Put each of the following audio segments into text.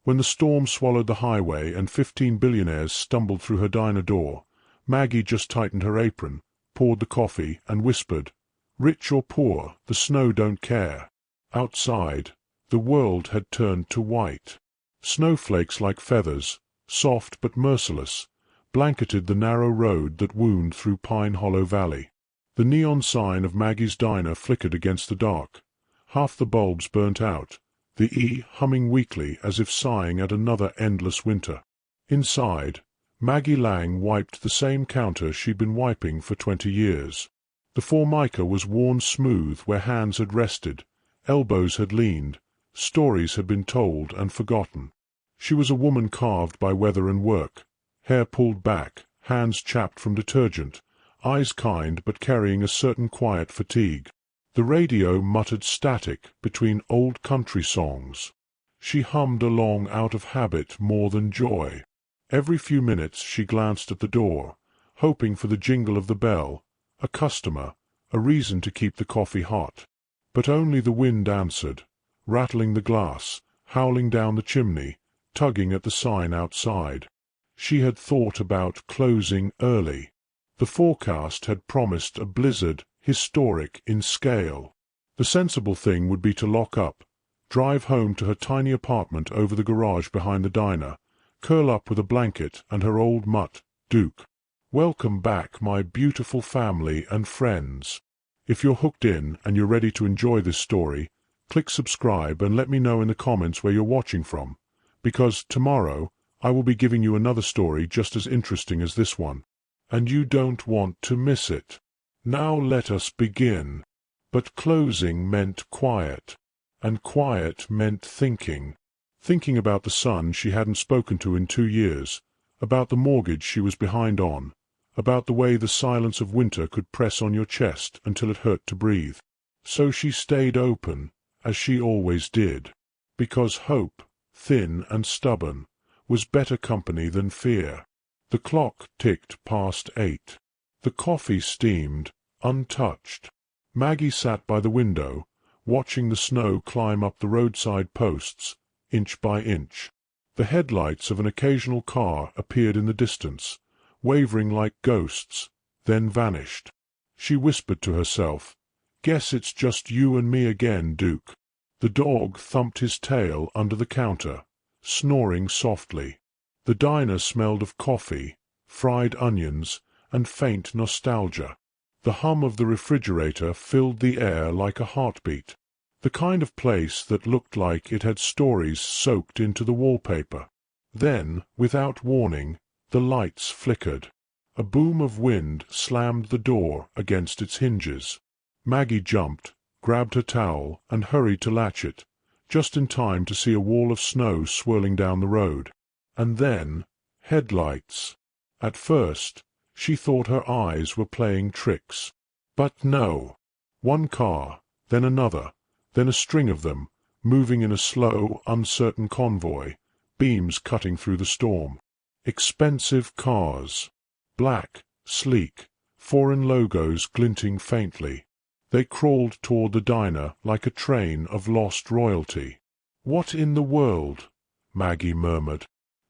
When the storm swallowed the highway and 15 billionaires stumbled through her diner door, Maggie just tightened her apron, poured the coffee, and whispered, "Rich or poor, the snow don't care." Outside, the world had turned to white. Snowflakes like feathers, soft but merciless, blanketed the narrow road that wound through Pine Hollow Valley. The neon sign of Maggie's diner flickered against the dark. Half the bulbs burnt out, the E humming weakly as if sighing at another endless winter. Inside, Maggie Lang wiped the same counter she'd been wiping for 20 years. The formica was worn smooth where hands had rested, elbows had leaned, stories had been told and forgotten. She was a woman carved by weather and work, hair pulled back, hands chapped from detergent, eyes kind but carrying a certain quiet fatigue. The radio muttered static between old country songs. She hummed along out of habit more than joy. Every few minutes she glanced at the door, hoping for the jingle of the bell, a customer, a reason to keep the coffee hot. But only the wind answered, rattling the glass, howling down the chimney, tugging at the sign outside. She had thought about closing early. The forecast had promised a blizzard historic in scale. The sensible thing would be to lock up, drive home to her tiny apartment over the garage behind the diner, curl up with a blanket and her old mutt, Duke. Welcome back, my beautiful family and friends. If you're hooked in and you're ready to enjoy this story, click subscribe and let me know in the comments where you're watching from, because tomorrow I will be giving you another story just as interesting as this one, and you don't want to miss it. Now let us begin. But closing meant quiet, and quiet meant thinking. Thinking about the son she hadn't spoken to in 2 years, about the mortgage she was behind on, about the way the silence of winter could press on your chest until it hurt to breathe. So she stayed open, as she always did, because hope, thin and stubborn, was better company than fear. The clock ticked past 8. The coffee steamed, untouched. Maggie sat by the window, watching the snow climb up the roadside posts, inch by inch. The headlights of an occasional car appeared in the distance, wavering like ghosts, then vanished. She whispered to herself, "Guess it's just you and me again, Duke." The dog thumped his tail under the counter, snoring softly. The diner smelled of coffee, fried onions, and faint nostalgia. The hum of the refrigerator filled the air like a heartbeat, the kind of place that looked like it had stories soaked into the wallpaper. Then, without warning, the lights flickered. A boom of wind slammed the door against its hinges. Maggie jumped, grabbed her towel, and hurried to latch it, just in time to see a wall of snow swirling down the road. And then, headlights. At first, she thought her eyes were playing tricks. But no. One car, then another, then a string of them, moving in a slow, uncertain convoy, beams cutting through the storm. Expensive cars. Black, sleek, foreign logos glinting faintly. They crawled toward the diner like a train of lost royalty. "What in the world?" Maggie murmured.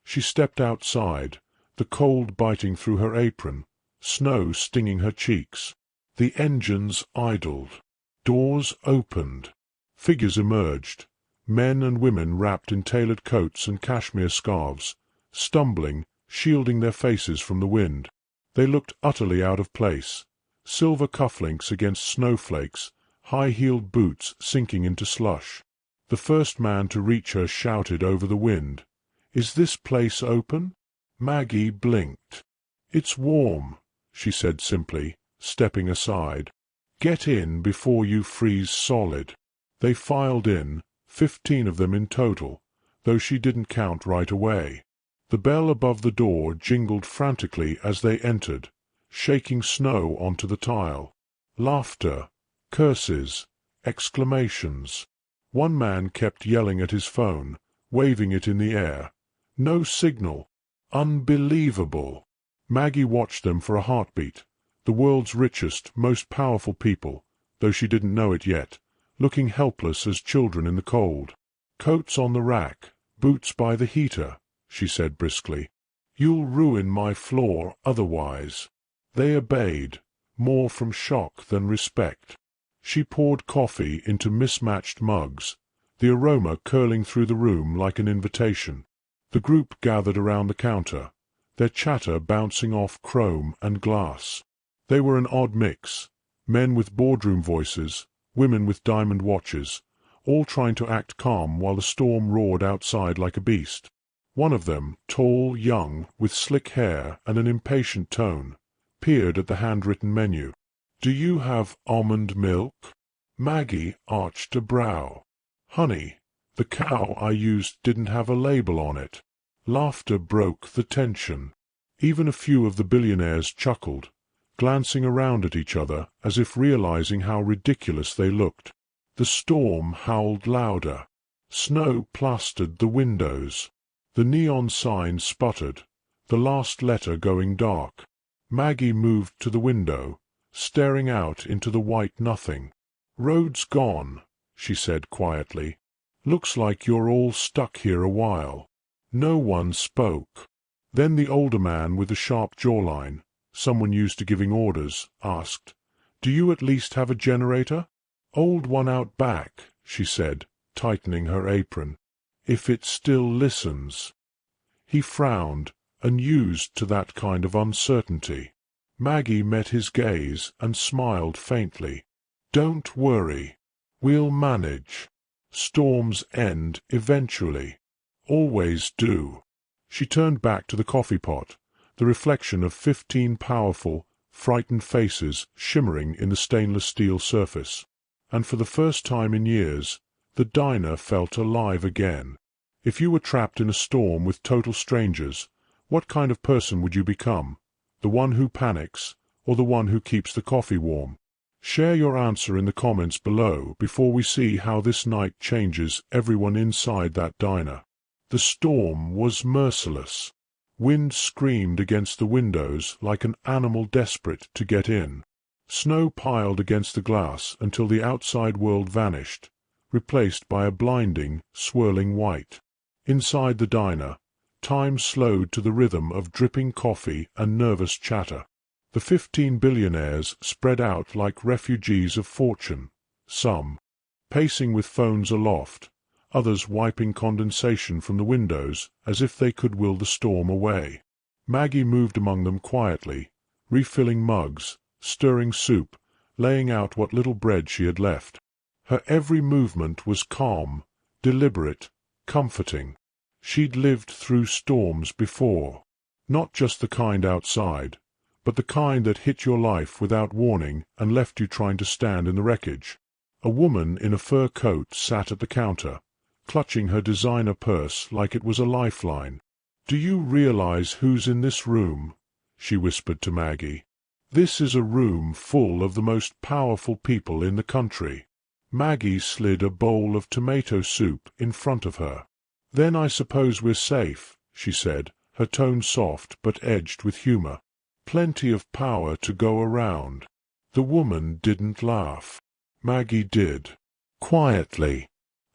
She stepped outside, the cold biting through her apron, snow stinging her cheeks. The engines idled. Doors opened. Figures emerged, men and women wrapped in tailored coats and cashmere scarves, stumbling, shielding their faces from the wind. They looked utterly out of place, silver cufflinks against snowflakes, high-heeled boots sinking into slush. The first man to reach her shouted over the wind, "Is this place open?" Maggie blinked. "It's warm," she said simply, stepping aside. "Get in before you freeze solid." They filed in, 15 of them in total, though she didn't count right away. The bell above the door jingled frantically as they entered, shaking snow onto the tile. Laughter, curses, exclamations. One man kept yelling at his phone, waving it in the air. No signal. Unbelievable. Maggie watched them for a heartbeat, the world's richest, most powerful people, though she didn't know it yet, looking helpless as children in the cold. Coats on the rack, "Boots by the heater," she said briskly. "You'll ruin my floor otherwise." They obeyed, more from shock than respect. She poured coffee into mismatched mugs, the aroma curling through the room like an invitation. The group gathered around the counter, their chatter bouncing off chrome and glass. They were an odd mix, men with boardroom voices, women with diamond watches, all trying to act calm while the storm roared outside like a beast. One of them, tall, young, with slick hair and an impatient tone, peered at the handwritten menu. "Do you have almond milk?" Maggie arched a brow. "Honey, the cow I used didn't have a label on it." Laughter broke the tension. Even a few of the billionaires chuckled, glancing around at each other as if realizing how ridiculous they looked. The storm howled louder. Snow plastered the windows. The neon sign sputtered, the last letter going dark. Maggie moved to the window, staring out into the white nothing. "Road's gone," she said quietly. "Looks like you're all stuck here a while." No one spoke. Then the older man with the sharp jawline, someone used to giving orders, asked, "Do you at least have a generator?" "Old one out back," she said, tightening her apron. "If it still listens." He frowned, unused to that kind of uncertainty. Maggie met his gaze and smiled faintly. "Don't worry. We'll manage. Storms end eventually. Always do." She turned back to the coffee pot, the reflection of 15 powerful, frightened faces shimmering in the stainless steel surface. And for the first time in years, the diner felt alive again. If you were trapped in a storm with total strangers, what kind of person would you become? The one who panics, or the one who keeps the coffee warm? Share your answer in the comments below before we see how this night changes everyone inside that diner. The storm was merciless. Wind screamed against the windows like an animal desperate to get in. Snow piled against the glass until the outside world vanished, replaced by a blinding, swirling white. Inside the diner, time slowed to the rhythm of dripping coffee and nervous chatter. The 15 billionaires spread out like refugees of fortune, some pacing with phones aloft, others wiping condensation from the windows as if they could will the storm away. Maggie moved among them quietly, refilling mugs, stirring soup, laying out what little bread she had left. Her every movement was calm, deliberate, comforting. She'd lived through storms before. Not just the kind outside, but the kind that hit your life without warning and left you trying to stand in the wreckage. A woman in a fur coat sat at the counter, clutching her designer purse like it was a lifeline. "Do you realize who's in this room?" she whispered to Maggie. "This is a room full of the most powerful people in the country." Maggie slid a bowl of tomato soup in front of her. "Then I suppose we're safe," she said, her tone soft but edged with humor. "Plenty of power to go around." The woman didn't laugh. Maggie did. Quietly.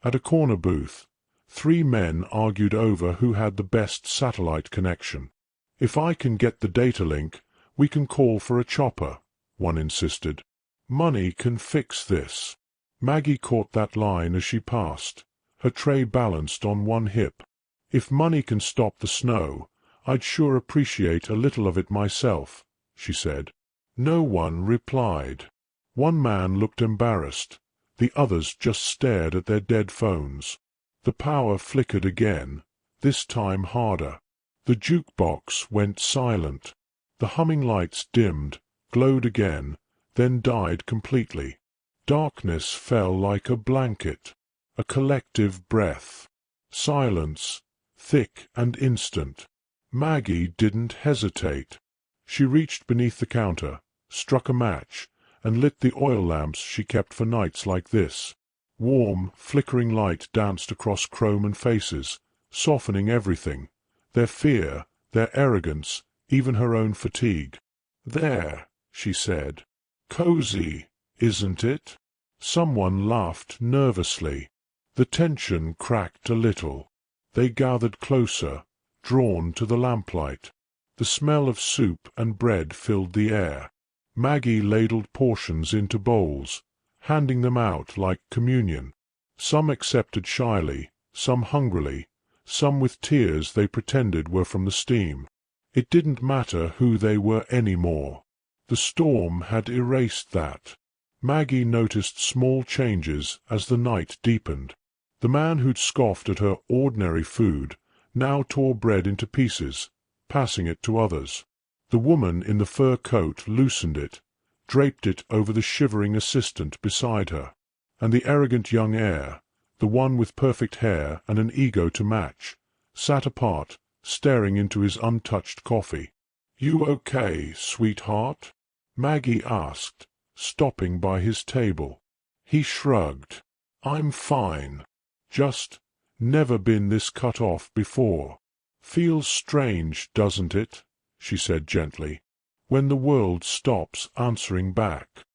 At a corner booth, 3 men argued over who had the best satellite connection. "If I can get the data link, we can call for a chopper," one insisted. "Money can fix this." Maggie caught that line as she passed, her tray balanced on one hip. "If money can stop the snow, I'd sure appreciate a little of it myself," she said. No one replied. One man looked embarrassed. The others just stared at their dead phones. The power flickered again, this time harder. The jukebox went silent. The humming lights dimmed, glowed again, then died completely. Darkness fell like a blanket, a collective breath. Silence, thick and instant. Maggie didn't hesitate. She reached beneath the counter, struck a match, and lit the oil lamps she kept for nights like this. Warm, flickering light danced across chrome and faces, softening everything, their fear, their arrogance, even her own fatigue. "There," she said. "Cozy, isn't it?" Someone laughed nervously. The tension cracked a little. They gathered closer, drawn to the lamplight. The smell of soup and bread filled the air. Maggie ladled portions into bowls, handing them out like communion. Some accepted shyly, some hungrily, some with tears they pretended were from the steam. It didn't matter who they were any more. The storm had erased that. Maggie noticed small changes as the night deepened. The man who'd scoffed at her ordinary food now tore bread into pieces, passing it to others. The woman in the fur coat loosened it, draped it over the shivering assistant beside her. And the arrogant young heir, the one with perfect hair and an ego to match, sat apart, staring into his untouched coffee. "You okay, sweetheart?" Maggie asked, stopping by his table. He shrugged. "I'm fine. Just never been this cut off before. Feels strange, doesn't it?" she said gently, "when the world stops answering back."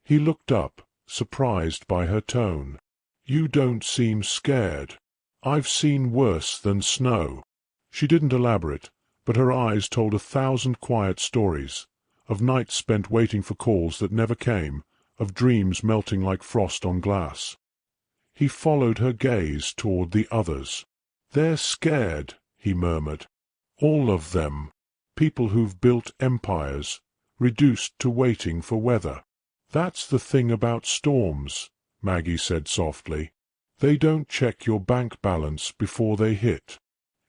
He looked up, surprised by her tone. "You don't seem scared. I've seen worse than snow." She didn't elaborate, but her eyes told 1,000 quiet stories, of nights spent waiting for calls that never came, of dreams melting like frost on glass. He followed her gaze toward the others. "They're scared," he murmured. "All of them. People who've built empires, reduced to waiting for weather." "That's the thing about storms," Maggie said softly. "They don't check your bank balance before they hit."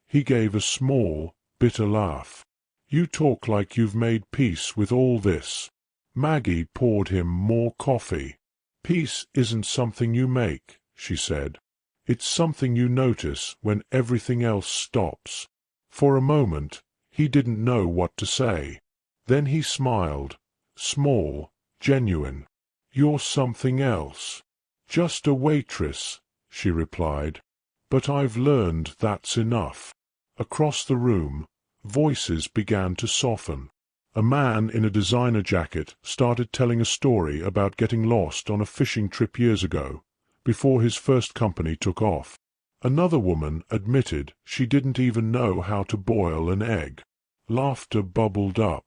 He gave a small, bitter laugh. "You talk like you've made peace with all this." Maggie poured him more coffee. "Peace isn't something you make," she said. "It's something you notice when everything else stops." For a moment, he didn't know what to say. Then he smiled, small, genuine. "You're something else." "Just a waitress," she replied. "But I've learned that's enough." Across the room, voices began to soften. A man in a designer jacket started telling a story about getting lost on a fishing trip years ago, before his first company took off. Another woman admitted she didn't even know how to boil an egg. Laughter bubbled up.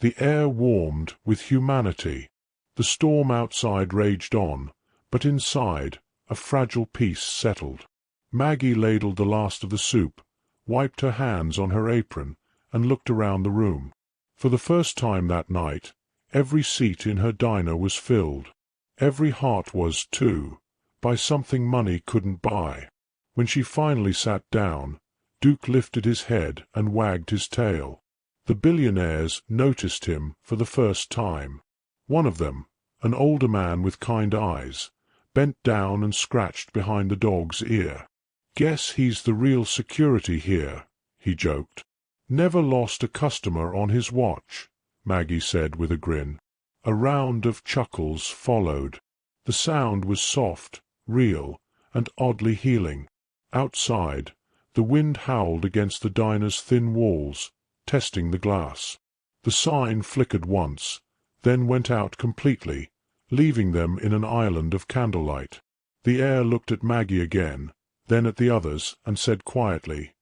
The air warmed with humanity. The storm outside raged on, but inside, a fragile peace settled. Maggie ladled the last of the soup, wiped her hands on her apron, and looked around the room. For the first time that night, every seat in her diner was filled. Every heart was, too, by something money couldn't buy. When she finally sat down, Duke lifted his head and wagged his tail. The billionaires noticed him for the first time. One of them, an older man with kind eyes, bent down and scratched behind the dog's ear. "Guess he's the real security here," he joked. "Never lost a customer on his watch," Maggie said with a grin. A round of chuckles followed. The sound was soft, real, and oddly healing. Outside, the wind howled against the diner's thin walls, testing the glass. The sign flickered once, then went out completely, leaving them in an island of candlelight. The heir looked at Maggie again, then at the others, and said quietly,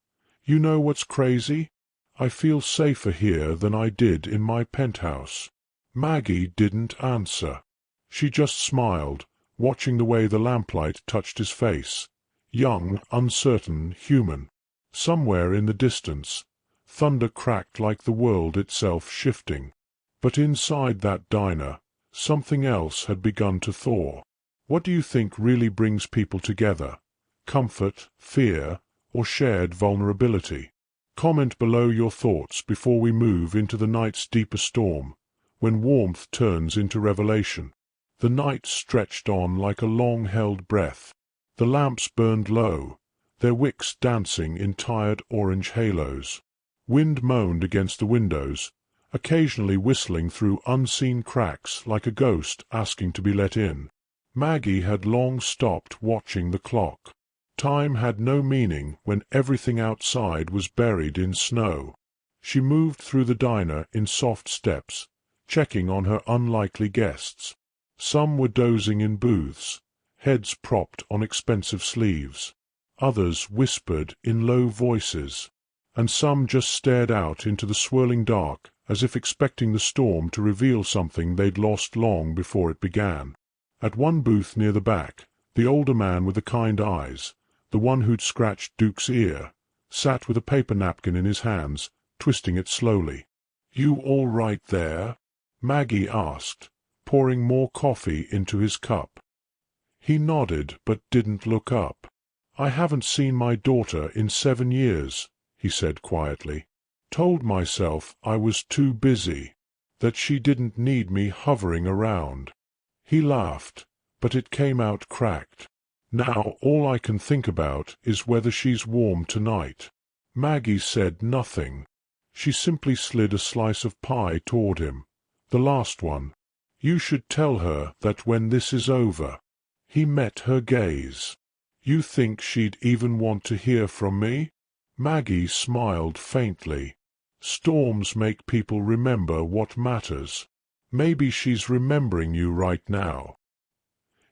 "You know what's crazy? I feel safer here than I did in my penthouse." Maggie didn't answer. She just smiled, watching the way the lamplight touched his face. Young, uncertain, human. Somewhere in the distance, thunder cracked like the world itself shifting. But inside that diner, something else had begun to thaw. What do you think really brings people together? Comfort, fear, or shared vulnerability? Comment below your thoughts before we move into the night's deeper storm, when warmth turns into revelation. The night stretched on like a long-held breath. The lamps burned low, their wicks dancing in tired orange halos. Wind moaned against the windows, occasionally whistling through unseen cracks like a ghost asking to be let in. Maggie had long stopped watching the clock. Time had no meaning when everything outside was buried in snow. She moved through the diner in soft steps, checking on her unlikely guests. Some were dozing in booths, heads propped on expensive sleeves. Others whispered in low voices, and some just stared out into the swirling dark as if expecting the storm to reveal something they'd lost long before it began. At one booth near the back, the older man with the kind eyes, the one who'd scratched Duke's ear, sat with a paper napkin in his hands, twisting it slowly. "You all right there?" Maggie asked, pouring more coffee into his cup. He nodded but didn't look up. "I haven't seen my daughter in 7 years," he said quietly. "Told myself I was too busy, that she didn't need me hovering around." He laughed, but it came out cracked. "Now all I can think about is whether she's warm tonight." Maggie said nothing. She simply slid a slice of pie toward him, the last one. "You should tell her that when this is over." He met her gaze. "You think she'd even want to hear from me?" Maggie smiled faintly. "Storms make people remember what matters. Maybe she's remembering you right now."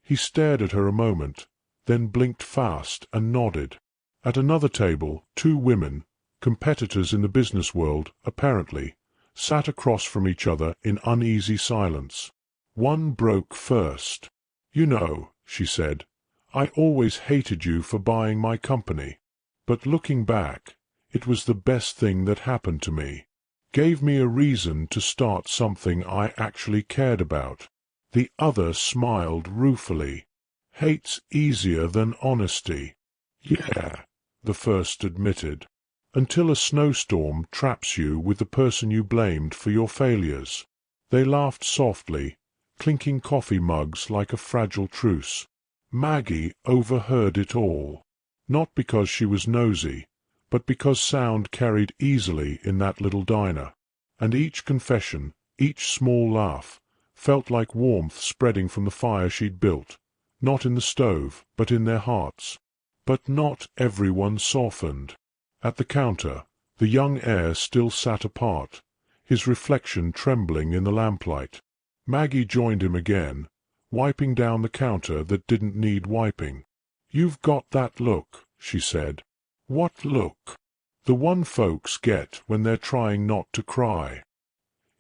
He stared at her a moment, then blinked fast and nodded. At another table, 2 women, competitors in the business world, apparently, sat across from each other in uneasy silence. One broke first. "You know," she said, "I always hated you for buying my company. But looking back, it was the best thing that happened to me. Gave me a reason to start something I actually cared about." The other smiled ruefully. "Hate's easier than honesty." "Yeah," the first admitted. "Until a snowstorm traps you with the person you blamed for your failures." They laughed softly, clinking coffee mugs like a fragile truce. Maggie overheard it all, not because she was nosy, but because sound carried easily in that little diner, and each confession, each small laugh, felt like warmth spreading from the fire she'd built, not in the stove, but in their hearts. But not everyone softened. At the counter, the young heir still sat apart, his reflection trembling in the lamplight. Maggie joined him again, wiping down the counter that didn't need wiping. "You've got that look," she said. "What look?" "The one folks get when they're trying not to cry."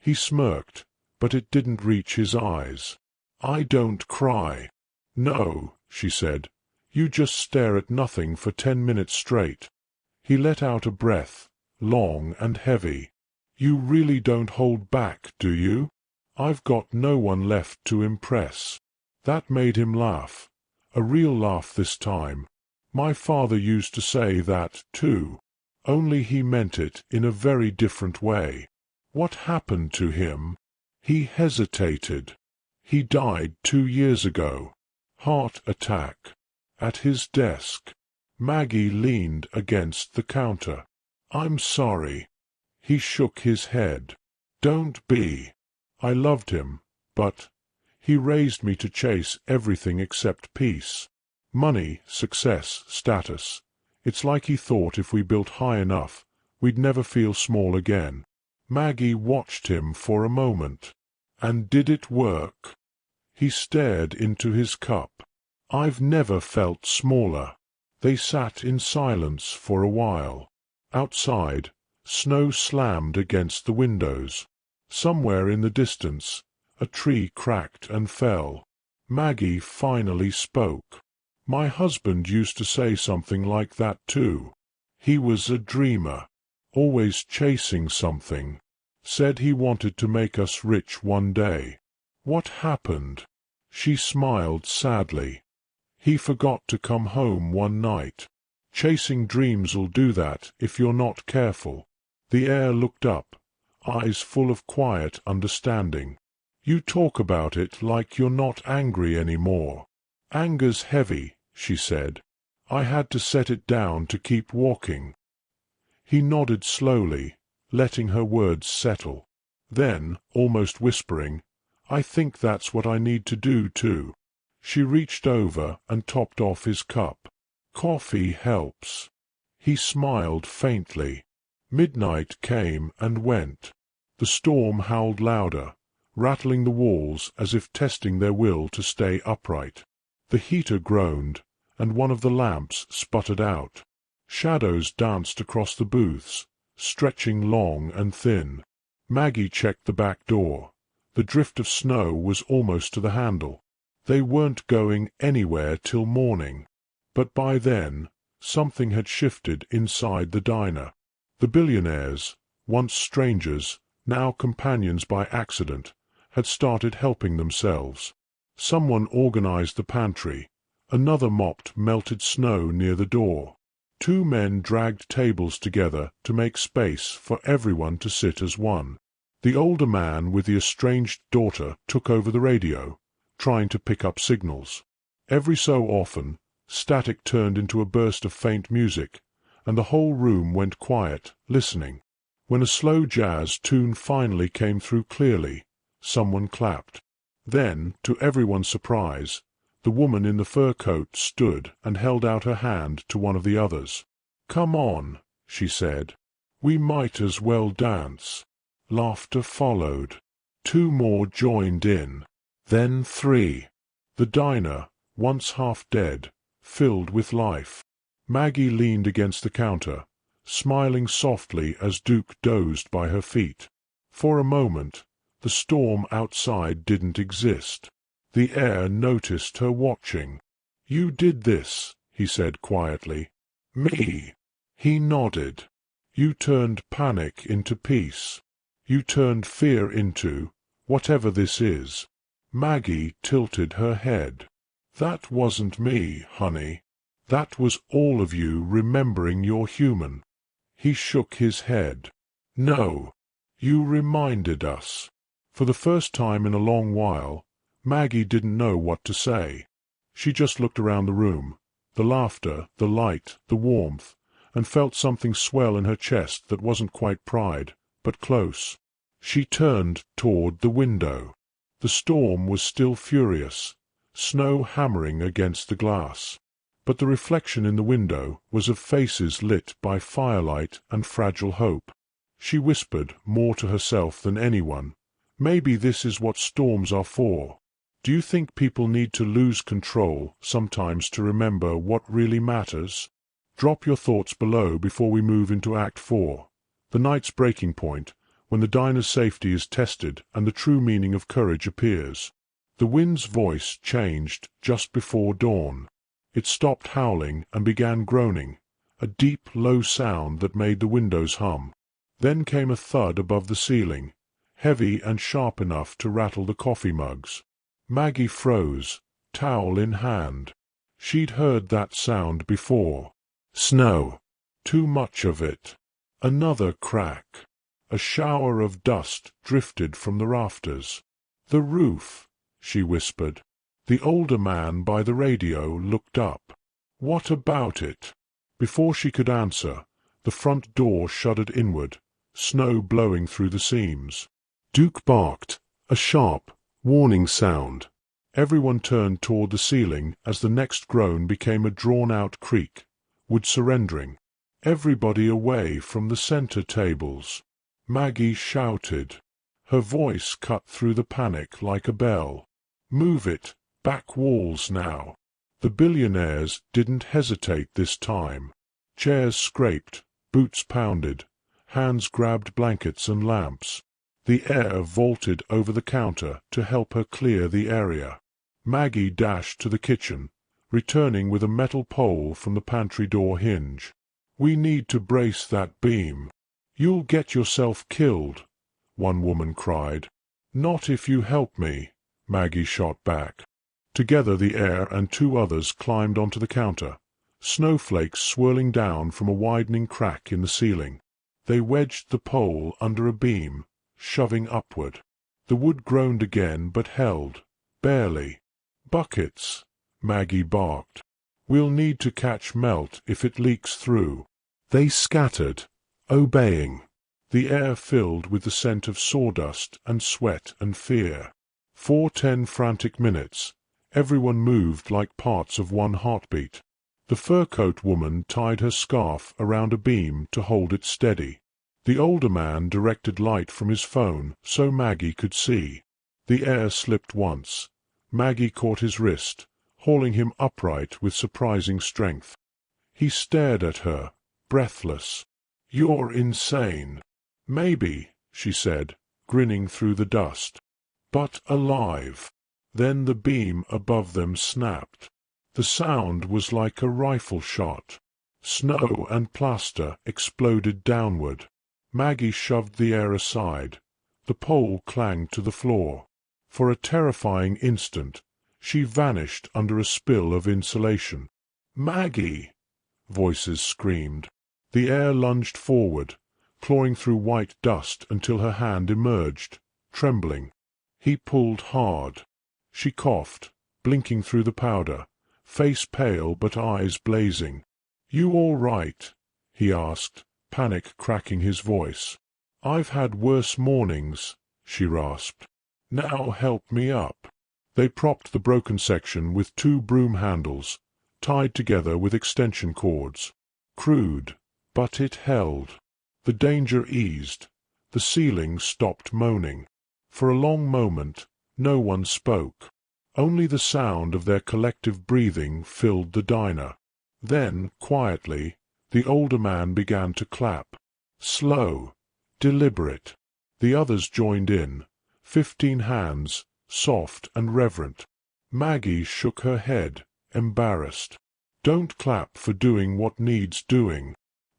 He smirked, but it didn't reach his eyes. "I don't cry." "No," she said. "You just stare at nothing for 10 minutes straight." He let out a breath, long and heavy. "You really don't hold back, do you?" "I've got no one left to impress." That made him laugh, a real laugh this time. "My father used to say that, too. Only he meant it in a very different way." "What happened to him?" He hesitated. "He died 2 years ago. Heart attack. At his desk." Maggie leaned against the counter. "I'm sorry." He shook his head. "Don't be. I loved him, but he raised me to chase everything except peace. Money, success, status. It's like he thought if we built high enough, we'd never feel small again." Maggie watched him for a moment. "And did it work?" He stared into his cup. "I've never felt smaller." They sat in silence for a while. Outside, snow slammed against the windows. Somewhere in the distance, a tree cracked and fell. Maggie finally spoke. "My husband used to say something like that too. He was a dreamer, always chasing something. Said he wanted to make us rich one day." "What happened?" She smiled sadly. "He forgot to come home one night. Chasing dreams'll do that if you're not careful." The heir looked up, eyes full of quiet understanding. "You talk about it like you're not angry anymore." "Anger's heavy," she said. "I had to set it down to keep walking." He nodded slowly, letting her words settle. Then, almost whispering, "I think that's what I need to do too." She reached over and topped off his cup. "Coffee helps." He smiled faintly. Midnight came and went. The storm howled louder, rattling the walls as if testing their will to stay upright. The heater groaned, and one of the lamps sputtered out. Shadows danced across the booths, stretching long and thin. Maggie checked the back door. The drift of snow was almost to the handle. They weren't going anywhere till morning. But by then, something had shifted inside the diner. The Billionaires, once strangers, now companions by accident, had started helping themselves. Someone organized the pantry. Another mopped melted snow near the door. 2 men dragged tables together to make space for everyone to sit as one. The older man with the estranged daughter took over the radio, trying to pick up signals. Every so often, static turned into a burst of faint music, and the whole room went quiet, listening. When a slow jazz tune finally came through clearly, someone clapped. Then, to everyone's surprise, the woman in the fur coat stood and held out her hand to one of the others. "Come on," she said. "We might as well dance." Laughter followed. 2 more joined in. Then 3. The diner, once half dead, filled with life. Maggie leaned against the counter, smiling softly as Duke dozed by her feet. For a moment, the storm outside didn't exist. The heir noticed her watching. "You did this," he said quietly. "Me." He nodded. "You turned panic into peace. You turned fear into whatever this is." Maggie tilted her head. "That wasn't me, honey. That was all of you remembering you're human." He shook his head. "No. You reminded us." For the first time in a long while, Maggie didn't know what to say. She just looked around the room, the laughter, the light, the warmth, and felt something swell in her chest that wasn't quite pride, but close. She turned toward the window. The storm was still furious, snow hammering against the glass. But the reflection in the window was of faces lit by firelight and fragile hope. She whispered, more to herself than anyone, "Maybe this is what storms are for. Do you think people need to lose control sometimes to remember what really matters?" Drop your thoughts below before we move into Act 4, the night's breaking point, when the diner's safety is tested and the true meaning of courage appears. The wind's voice changed just before dawn. It stopped howling and began groaning, a deep, low sound that made the windows hum. Then came a thud above the ceiling, heavy and sharp enough to rattle the coffee mugs. Maggie froze, towel in hand. She'd heard that sound before. Snow. Too much of it. Another crack. A shower of dust drifted from the rafters. "The roof," she whispered. The older man by the radio looked up. "What about it?" Before she could answer, the front door shuddered inward, snow blowing through the seams. Duke barked, a sharp, warning sound. Everyone turned toward the ceiling as the next groan became a drawn-out creak, wood surrendering. "Everybody away from the center tables." Maggie shouted. Her voice cut through the panic like a bell. "Move it, back walls now." The Billionaires didn't hesitate this time. Chairs scraped, boots pounded, hands grabbed blankets and lamps. The heir vaulted over the counter to help her clear the area. Maggie dashed to the kitchen, returning with a metal pole from the pantry door hinge. "We need to brace that beam." "You'll get yourself killed," one woman cried. "Not if you help me," Maggie shot back. Together the heir and 2 others climbed onto the counter, snowflakes swirling down from a widening crack in the ceiling. They wedged the pole under a beam, shoving upward. The wood groaned again but held, barely. "Buckets," Maggie barked. "We'll need to catch melt if it leaks through." They scattered, obeying. The air filled with the scent of sawdust and sweat and fear. For 10 frantic minutes, everyone moved like parts of one heartbeat. The fur-coat woman tied her scarf around a beam to hold it steady. The older man directed light from his phone so Maggie could see. The air slipped once. Maggie caught his wrist, hauling him upright with surprising strength. He stared at her, breathless. "You're insane." "Maybe," she said, grinning through the dust. "But alive." Then the beam above them snapped. The sound was like a rifle shot. Snow and plaster exploded downward. Maggie shoved the air aside. The pole clanged to the floor. For a terrifying instant, she vanished under a spill of insulation. "Maggie!" voices screamed. The air lunged forward, clawing through white dust until her hand emerged, trembling. He pulled hard. She coughed, blinking through the powder, face pale but eyes blazing. "You all right?" he asked, panic cracking his voice. "I've had worse mornings," she rasped. "Now help me up." They propped the broken section with 2 broom handles, tied together with extension cords. Crude, but it held. The danger eased. The ceiling stopped moaning. For a long moment, no one spoke. Only the sound of their collective breathing filled the diner. Then, quietly, the older man began to clap. Slow, deliberate. The others joined in, 15 hands, soft and reverent. Maggie shook her head, embarrassed. "Don't clap for doing what needs doing."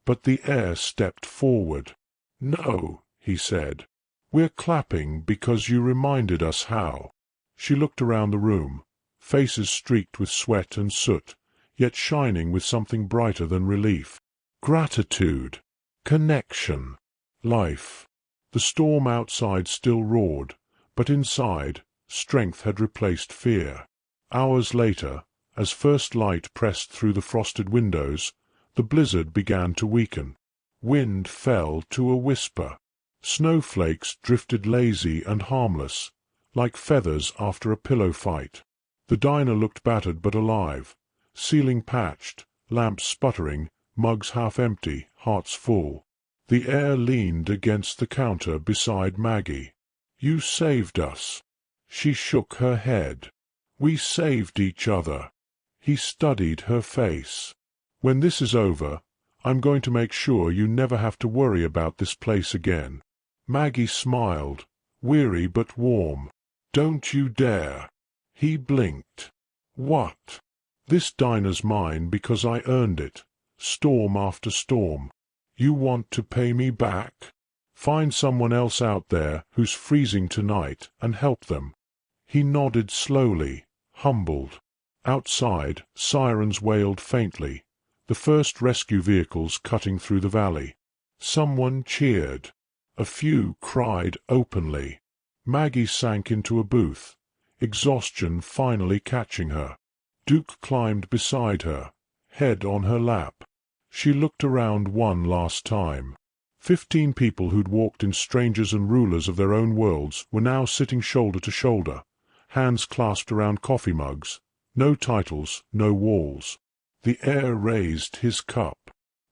But the heir stepped forward. "No," he said. "We're clapping because you reminded us how." She looked around the room, faces streaked with sweat and soot, yet shining with something brighter than relief. Gratitude. Connection. Life. The storm outside still roared, but inside, strength had replaced fear. Hours later, as first light pressed through the frosted windows, the blizzard began to weaken. Wind fell to a whisper. Snowflakes drifted lazy and harmless, like feathers after a pillow fight. The diner looked battered but alive, ceiling patched, lamps sputtering, mugs half empty, hearts full. The heir leaned against the counter beside Maggie. "You saved us." She shook her head. "We saved each other." He studied her face. "When this is over, I'm going to make sure you never have to worry about this place again." Maggie smiled, weary but warm. "Don't you dare." He blinked. "What?" "This diner's mine because I earned it, storm after storm. You want to pay me back? Find someone else out there who's freezing tonight and help them." He nodded slowly, humbled. Outside, sirens wailed faintly, the first rescue vehicles cutting through the valley. Someone cheered. A few cried openly. Maggie sank into a booth, exhaustion finally catching her. Duke climbed beside her, head on her lap. She looked around one last time. 15 people who'd walked in strangers and rulers of their own worlds were now sitting shoulder to shoulder, hands clasped around coffee mugs. No titles, no walls. The heir raised his cup.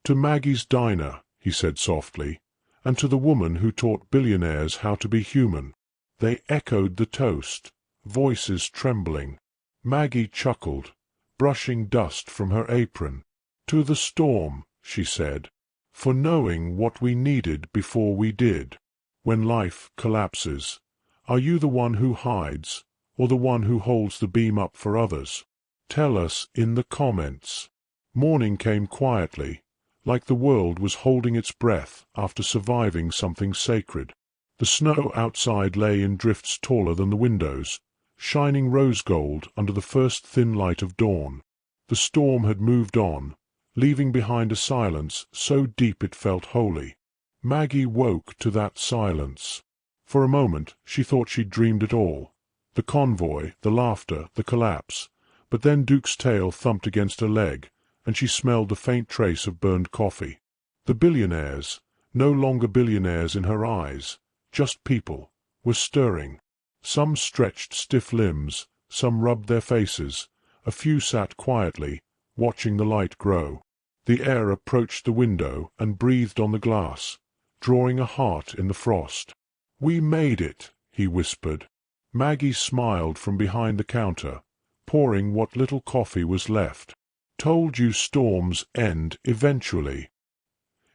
"To Maggie's diner," he said softly, "and to the woman who taught billionaires how to be human." They echoed the toast, voices trembling. Maggie chuckled, brushing dust from her apron. "To the storm," she said, "for knowing what we needed before we did. When life collapses, are you the one who hides, or the one who holds the beam up for others? Tell us in the comments." Morning came quietly, like the world was holding its breath after surviving something sacred. The snow outside lay in drifts taller than the windows, shining rose gold under the first thin light of dawn. The storm had moved on, leaving behind a silence so deep it felt holy. Maggie woke to that silence. For a moment she thought she'd dreamed it all. The convoy, the laughter, the collapse. But then Duke's tail thumped against her leg, and she smelled the faint trace of burned coffee. The billionaires, no longer billionaires in her eyes, just people, were stirring. Some stretched stiff limbs, some rubbed their faces, a few sat quietly, watching the light grow. The heir approached the window and breathed on the glass, drawing a heart in the frost. "We made it," he whispered. Maggie smiled from behind the counter, pouring what little coffee was left. "Told you storms end eventually."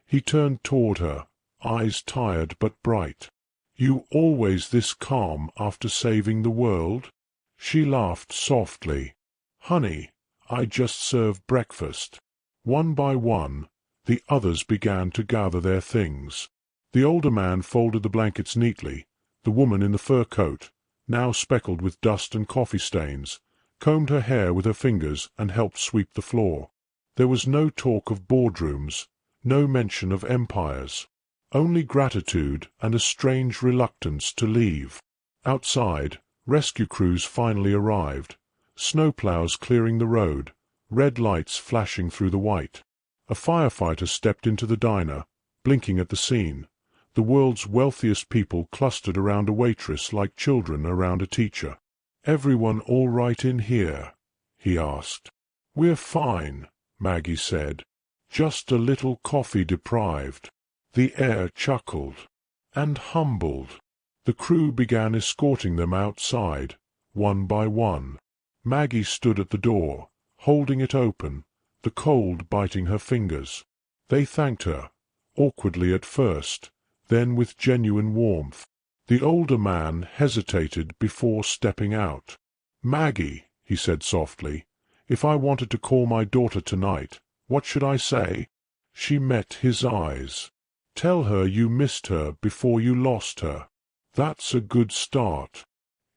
He turned toward her, eyes tired but bright. "You always this calm after saving the world?" She laughed softly. "Honey, I just served breakfast." One by one, the others began to gather their things. The older man folded the blankets neatly. The woman in the fur coat, now speckled with dust and coffee stains, combed her hair with her fingers and helped sweep the floor. There was no talk of boardrooms, no mention of empires, only gratitude and a strange reluctance to leave. Outside, rescue crews finally arrived, snowplows clearing the road, red lights flashing through the white. A firefighter stepped into the diner, blinking at the scene. The world's wealthiest people clustered around a waitress like children around a teacher. "Everyone all right in here?" he asked. "We're fine," Maggie said. "Just a little coffee deprived." The air chuckled and humbled. The crew began escorting them outside, one by one. Maggie stood at the door, holding it open, the cold biting her fingers. They thanked her, awkwardly at first, then with genuine warmth. The older man hesitated before stepping out. "Maggie," he said softly, "if I wanted to call my daughter tonight, what should I say?" She met his eyes. "Tell her you missed her before you lost her. That's a good start."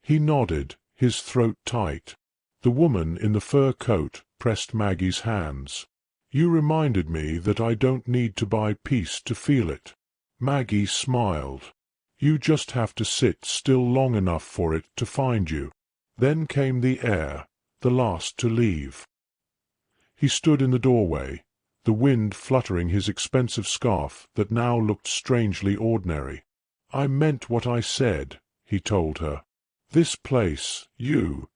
He nodded, his throat tight. The woman in the fur coat pressed Maggie's hands. "You reminded me that I don't need to buy peace to feel it." Maggie smiled. "You just have to sit still long enough for it to find you." Then came the air, the last to leave. He stood in the doorway, the wind fluttering his expensive scarf that now looked strangely ordinary. "I meant what I said," he told her. "This place, you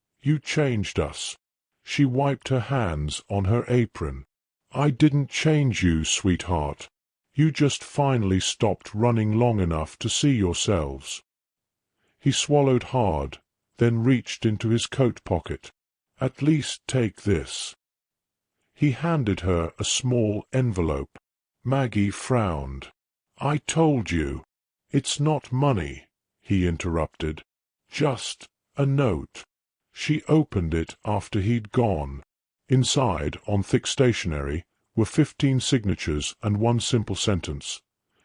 changed us." She wiped her hands on her apron. "I didn't change you, sweetheart. You just finally stopped running long enough to see yourselves." He swallowed hard, then reached into his coat pocket. "At least take this." He handed her a small envelope. Maggie frowned. "I told you." "It's not money," he interrupted. "Just a note." She opened it after he'd gone. Inside, on thick stationery, were 15 signatures and one simple sentence.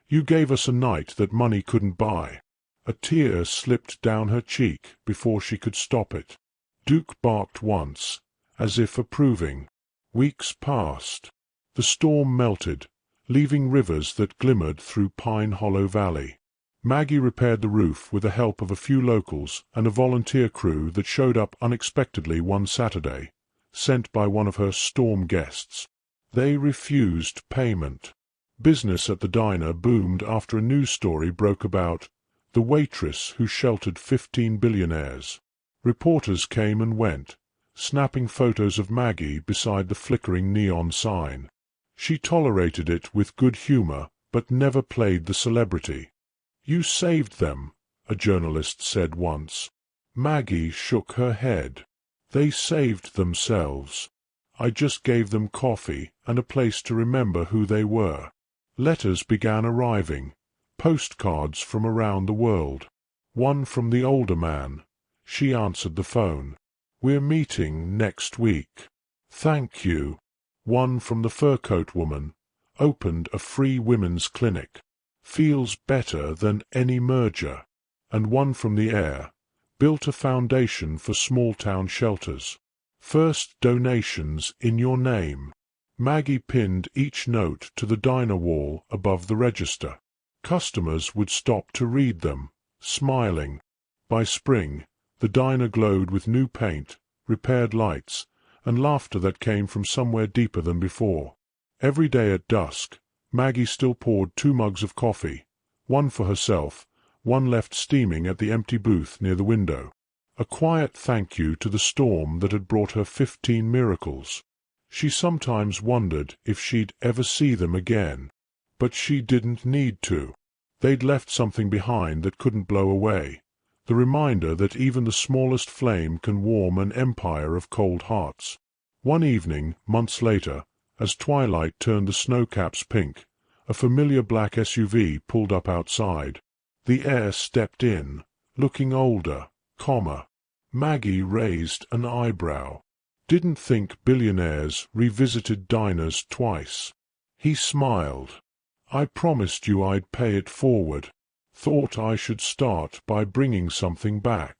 "You gave us a night that money couldn't buy." A tear slipped down her cheek before she could stop it. Duke barked once, as if approving. Weeks passed. The storm melted, leaving rivers that glimmered through Pine Hollow Valley. Maggie repaired the roof with the help of a few locals and a volunteer crew that showed up unexpectedly one Saturday, sent by one of her storm guests. They refused payment. Business at the diner boomed after a news story broke about the waitress who sheltered 15 billionaires. Reporters came and went, snapping photos of Maggie beside the flickering neon sign. She tolerated it with good humor, but never played the celebrity. "You saved them," a journalist said once. Maggie shook her head. "They saved themselves. I just gave them coffee and a place to remember who they were." Letters began arriving, postcards from around the world. One from the older man. She answered the phone. "We're meeting next week." "Thank you." One from the fur coat woman. "Opened a free women's clinic. Feels better than any merger." And one from the air. "Built a foundation for small-town shelters. First donations in your name." Maggie pinned each note to the diner wall above the register. Customers would stop to read them, smiling. By spring, the diner glowed with new paint, repaired lights, and laughter that came from somewhere deeper than before. Every day at dusk, Maggie still poured 2 mugs of coffee, one for herself, one left steaming at the empty booth near the window. A quiet thank you to the storm that had brought her 15 miracles. She sometimes wondered if she'd ever see them again. But she didn't need to. They'd left something behind that couldn't blow away. the reminder that even the smallest flame can warm an empire of cold hearts. One evening, months later, as twilight turned the snowcaps pink, a familiar black SUV pulled up outside. The heir stepped in, looking older, calmer. Maggie raised an eyebrow. Didn't think Billionaires revisited diners twice. He smiled. I promised you I'd pay it forward. Thought I should start by bringing something back.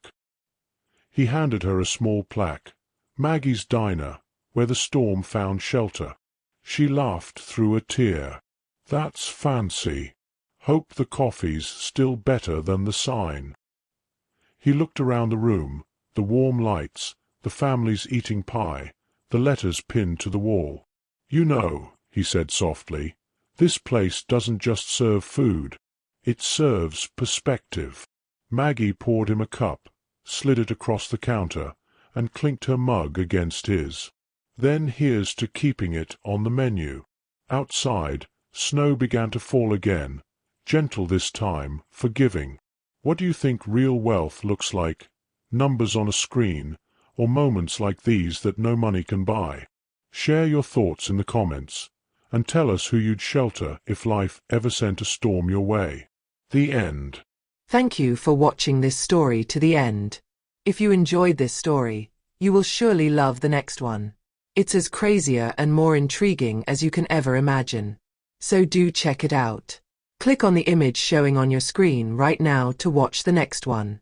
He handed her a small plaque. Maggie's Diner, where the storm found shelter. She laughed through a tear. That's fancy. Hope the coffee's still better than the sign. He looked around the room, the warm lights, the families eating pie, the letters pinned to the wall. You know, he said softly, this place doesn't just serve food. It serves perspective. Maggie poured him a cup, slid it across the counter, and clinked her mug against his. Then here's to keeping it on the menu. Outside, snow began to fall again, gentle this time, forgiving. What do you think real wealth looks like? Numbers on a screen, or moments like these that no money can buy? Share your thoughts in the comments, and tell us who you'd shelter if life ever sent a storm your way. The end. Thank you for watching this story to the end. If you enjoyed this story, you will surely love the next one. It's as crazier and more intriguing as you can ever imagine. So do check it out. Click on the image showing on your screen right now to watch the next one.